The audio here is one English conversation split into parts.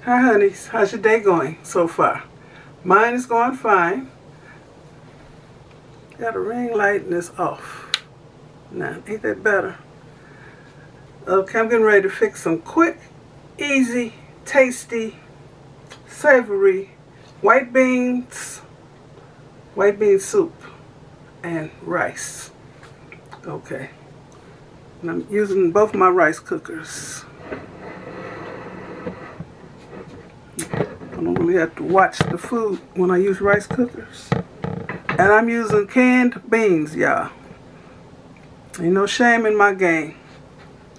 Hi honeys, how's your day going so far? Mine is going fine. Got a ring light and it's off. Now, ain't that better? Okay, I'm getting ready to fix some quick, easy, tasty, savory white bean soup and rice. Okay, and I'm using both my rice cookers. I don't really have to watch the food when I use rice cookers. And I'm using canned beans, y'all. Ain't no shame in my game.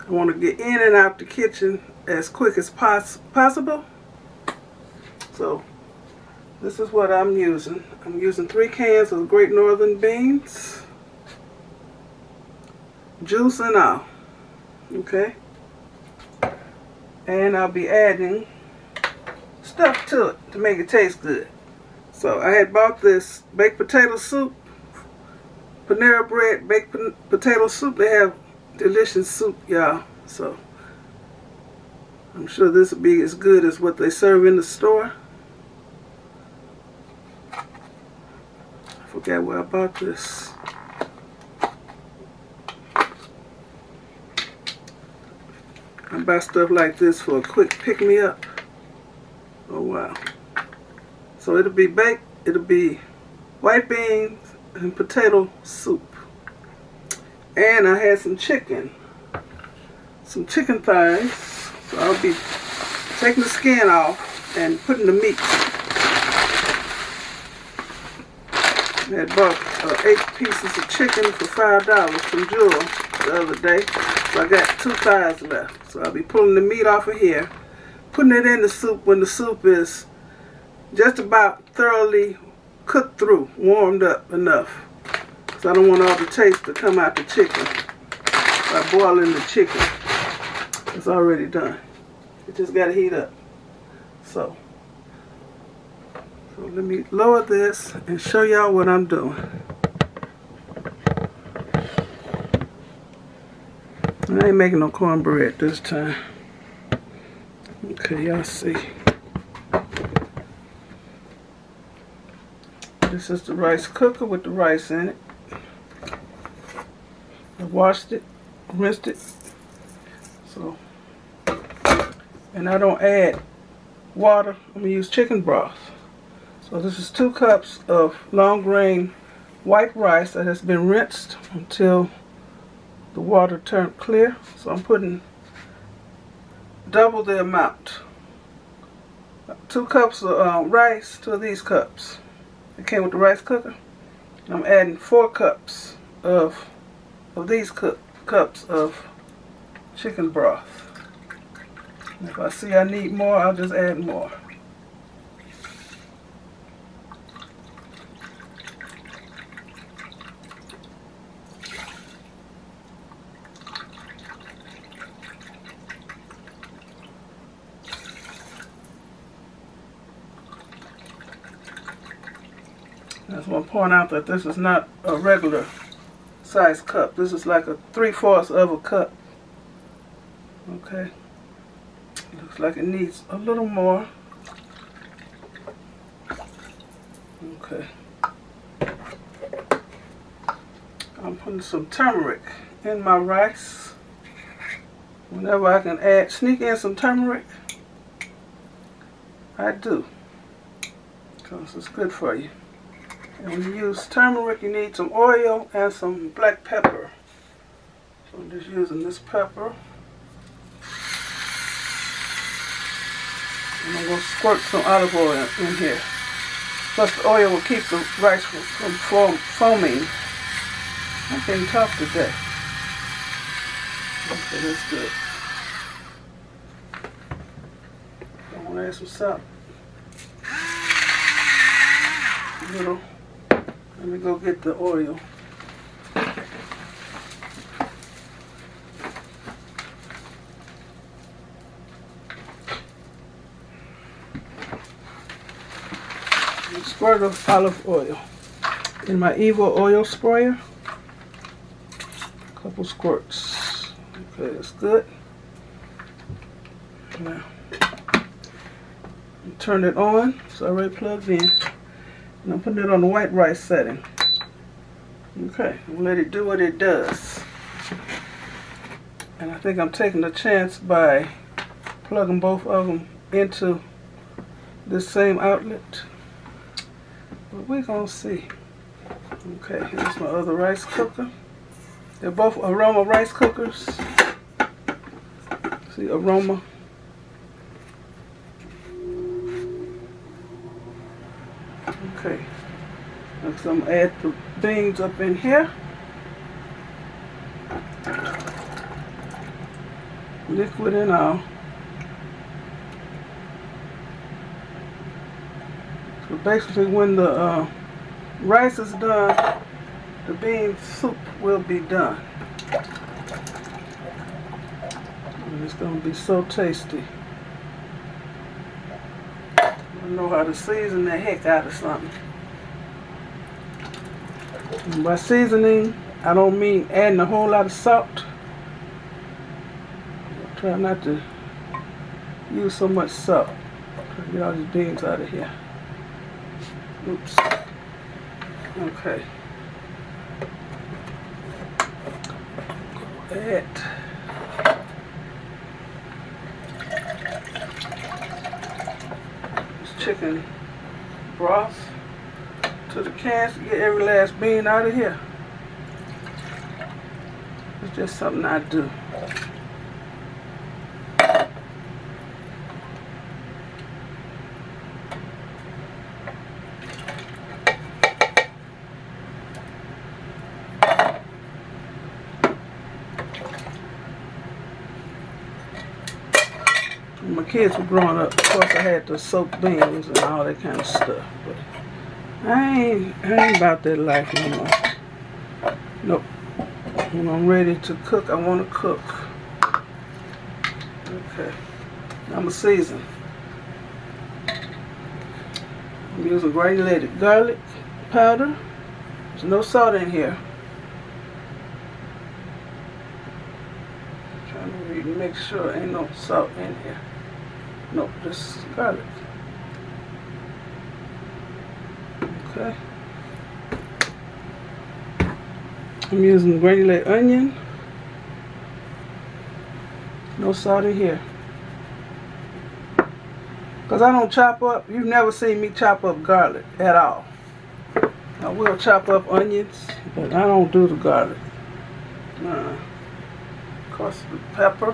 I want to get in and out the kitchen as quick as possible. So, this is what I'm using. I'm using 3 cans of Great Northern beans. Juice and all. Okay? And I'll be adding stuff to it to make it taste good. So I had bought this baked potato soup, Panera Bread baked potato soup. They have delicious soup, y'all. So I'm sure this will be as good as what they serve in the store. I forgot where I bought this. I buy stuff like this for a quick pick-me-up. Oh wow. So it'll be white beans and potato soup. And I had some chicken thighs. So I'll be taking the skin off and putting the meat. I had bought 8 pieces of chicken for $5 from Jewel the other day. So I got 2 thighs left. So I'll be pulling the meat off of here, putting it in the soup when the soup is just about thoroughly cooked through, warmed up enough. So I don't want all the taste to come out the chicken by boiling the chicken. It's already done. It just got to heat up. So let me lower this and show y'all what I'm doing. I ain't making no cornbread this time. Okay, y'all see. This is the rice cooker with the rice in it. I washed it, rinsed it. So, and I don't add water. I'm gonna use chicken broth. So this is 2 cups of long grain white rice that has been rinsed until the water turned clear. So I'm putting double the amount. 2 cups of rice to these cups. It came with the rice cooker. I'm adding 4 cups of these cups of chicken broth. And if I see I need more, I'll just add more. I just want to point out that this is not a regular size cup. This is like a 3/4 of a cup. Okay. Looks like it needs a little more. Okay. I'm putting some turmeric in my rice. Whenever I can sneak in some turmeric, I do. Because it's good for you. And when you use turmeric, you need some oil and some black pepper. So I'm just using this pepper. And I'm going to squirt some olive oil in here. Plus the oil will keep the rice from foaming. I can't talk today. Okay, that's good. I want to add some salt. A little. Let me go get the oil. Squirt of olive oil in my Evil oil sprayer. A couple squirts. Okay, that's good. Now, Turn it on. It's already plugged in. And I'm putting it on the white rice setting. Okay, we'll let it do what it does. And I think I'm taking a chance by plugging both of them into this same outlet. But we're gonna see. Okay, here's my other rice cooker. They're both Aroma rice cookers. See, Aroma. Okay, next I'm gonna add the beans up in here. Liquid and all. So basically when the rice is done, the bean soup will be done. And it's going to be so tasty. I know how to season the heck out of something. And by seasoning, I don't mean adding a whole lot of salt. Try not to use so much salt. Try to get all these beans out of here. Oops. Okay. Add this chicken broth to the cans to get every last bean out of here. It's just something I do. When my kids were growing up, of course I had to soak beans and all that kind of stuff, but I ain't about that life no more. Nope. When I'm ready to cook, I want to cook. Okay. Now I'm going to season. I'm using granulated garlic powder. There's no salt in here. I'm trying to read and make sure there ain't no salt in here. No, just garlic. Okay. I'm using granulated onion. No salt in here. Because I don't chop up, you've never seen me chop up garlic at all. I will chop up onions, but I don't do the garlic. Of course, the pepper.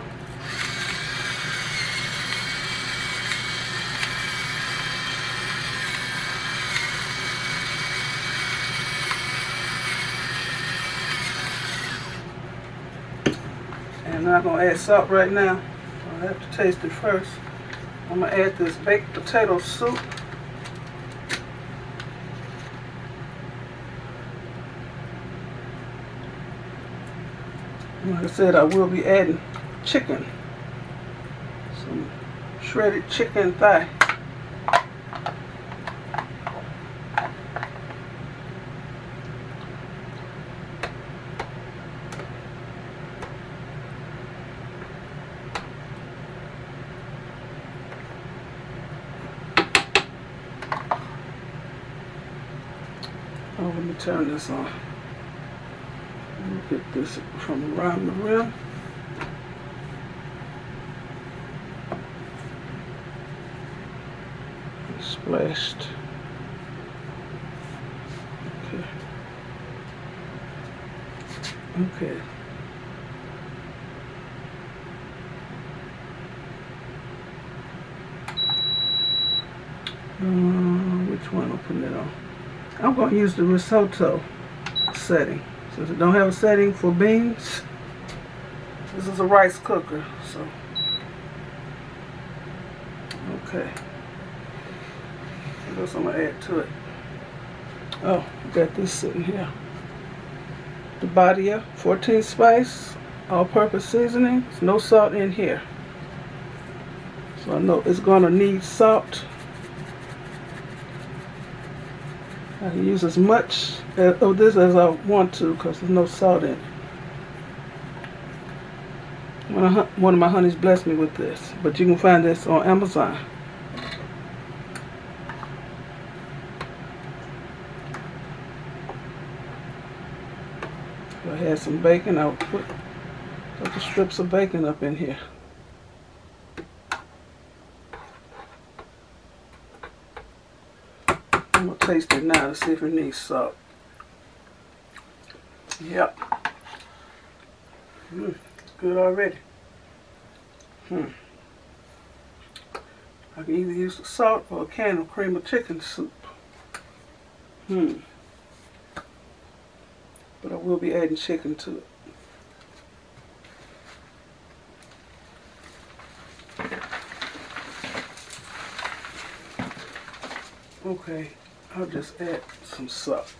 And I'm not going to add salt right now. I have to taste it first. I'm going to add this baked potato soup. Like I said, I will be adding chicken. Some shredded chicken thigh. Oh, let me turn this on. Let me get this from around the rim. Splashed. Okay. Okay. Which one I'll put it on? I'm going to use the risotto setting. Since it don't have a setting for beans, this is a rice cooker, so okay. What else I'm going to add to it? Oh, got this sitting here. The Badia 14 spice, all-purpose seasoning. There's no salt in here. So I know it's going to need salt. I can use as much of this as I want to because there's no salt in it. One of my honeys blessed me with this, but you can find this on Amazon. If I had some bacon, I would put the strips of bacon up in here. I'm going to taste it now to see if it needs salt. Yep. It's good already. I can either use the salt or a can of cream of chicken soup. But I will be adding chicken to it. Okay, I'll just add some salt.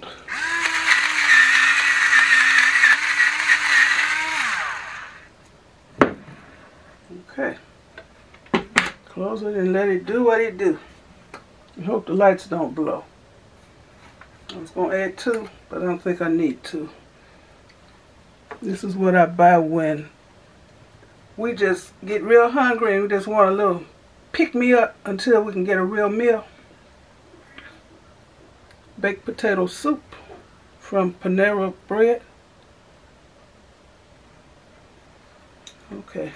Okay, close it and let it do what it do. I hope the lights don't blow. I was going to add 2, but I don't think I need 2. This is what I buy when we just get real hungry and we just want a little pick-me-up until we can get a real meal. Baked potato soup from Panera Bread. Okay,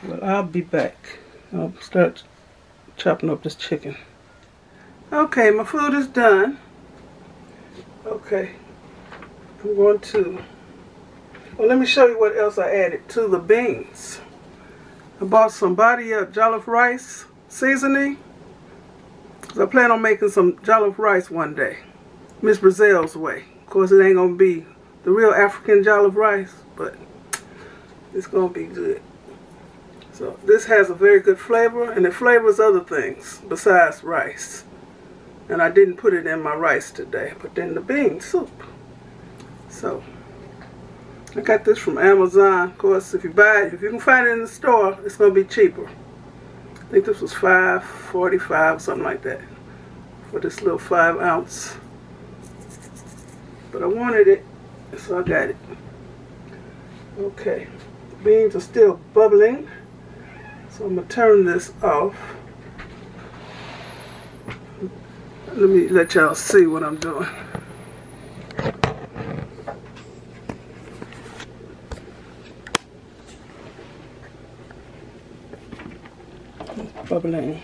well, I'll be back. I'll start chopping up this chicken. Okay, my food is done. Okay, I'm going to, well, let me show you what else I added to the beans. I bought some body up jollof rice seasoning. I plan on making some jollof rice one day, MzBrazell's way. Of course, it ain't gonna be the real African jollof rice, but it's gonna be good. So this has a very good flavor, and it flavors other things besides rice. And I didn't put it in my rice today, but in the bean soup. So I got this from Amazon. Of course, if you buy it, if you can find it in the store, it's gonna be cheaper. I think this was $5.45, something like that, for this little 5-ounce. But I wanted it, so I got it. Okay, the beans are still bubbling, so I'm gonna turn this off. Let me let y'all see what I'm doing. Bubbling.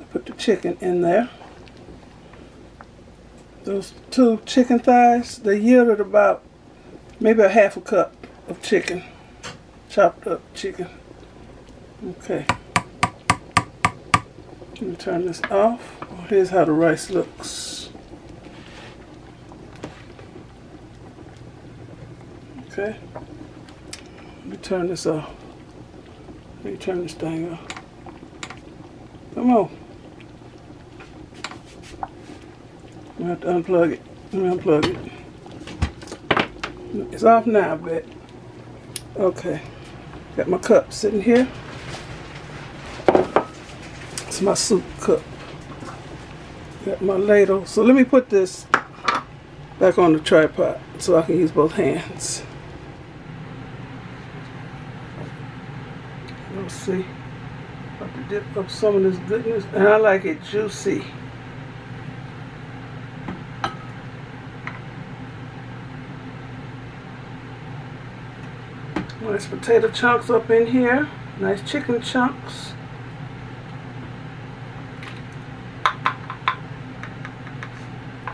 I put the chicken in there. Those 2 chicken thighs, they yielded about maybe a half a cup of chicken, chopped up chicken. Okay. Let me turn this off. Oh, here's how the rice looks. Okay. Let me turn this off. Let me turn this thing off. Come on. I'm gonna have to unplug it. Let me unplug it. It's off now, I bet. Okay. Got my cup sitting here. It's my soup cup. Got my ladle. So let me put this back on the tripod so I can use both hands. Let's see. About to dip up some of this goodness, and I like it juicy. Nice potato chunks up in here. Nice chicken chunks.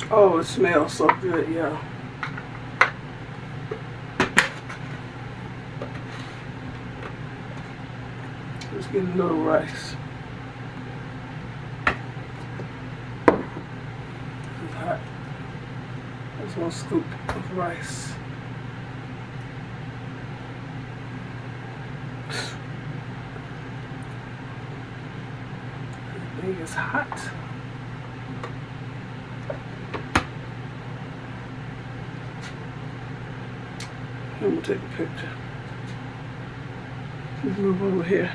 Oh, it smells so good, y'all. Let's get a little rice. It's hot. Just 1 scoop of rice. Everything is hot. I'm gonna take a picture. Let's move over here.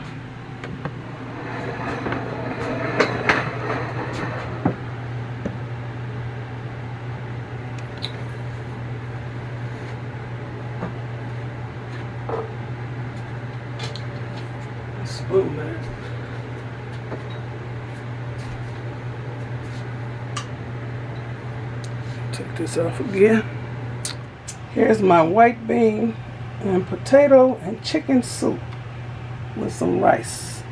Spoon there. Take this off again. Here's my white bean and potato and chicken soup with some rice.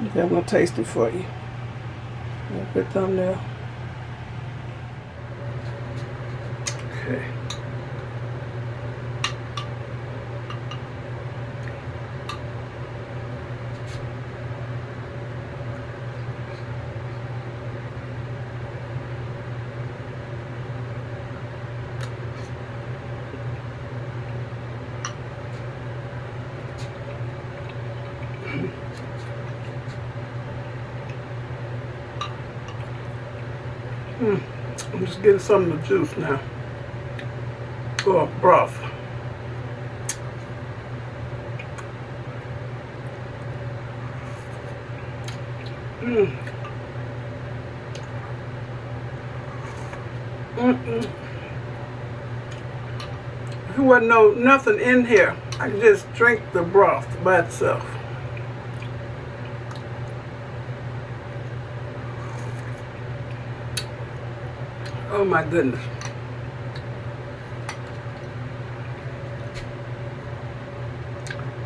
Okay, I'm going to taste it for you. A good thumbnail. Okay. I'm just getting some of the juice now. Or broth. If there wasn't nothing in here, I could just drink the broth by itself. Oh my goodness.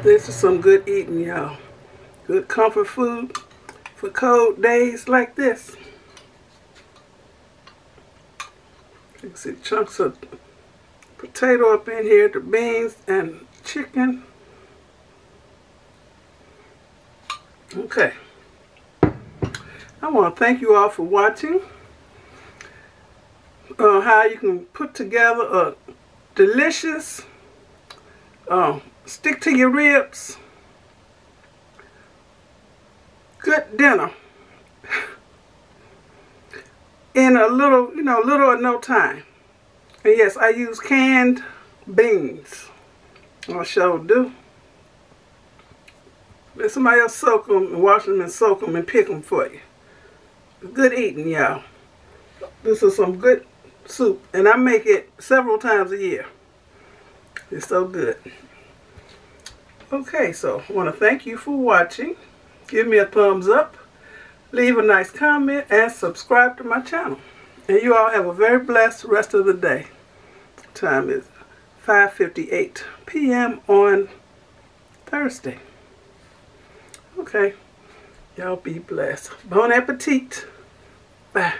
This is some good eating, y'all. Good comfort food for cold days like this. You can see chunks of potato up in here, the beans and chicken. Okay. I want to thank you all for watching. How you can put together a delicious stick to your ribs good dinner in a little, little or no time. And yes, I use canned beans. I sure do. Let somebody else soak them and wash them and soak them and pick them for you. Good eating, y'all. This is some good soup, and I make it several times a year. It's so good. Okay, so I want to thank you for watching. Give me a thumbs up, leave a nice comment, and subscribe to my channel. And you all have a very blessed rest of the day. Time is 5:58 p.m. on Thursday. Okay, y'all be blessed. Bon appetit. Bye.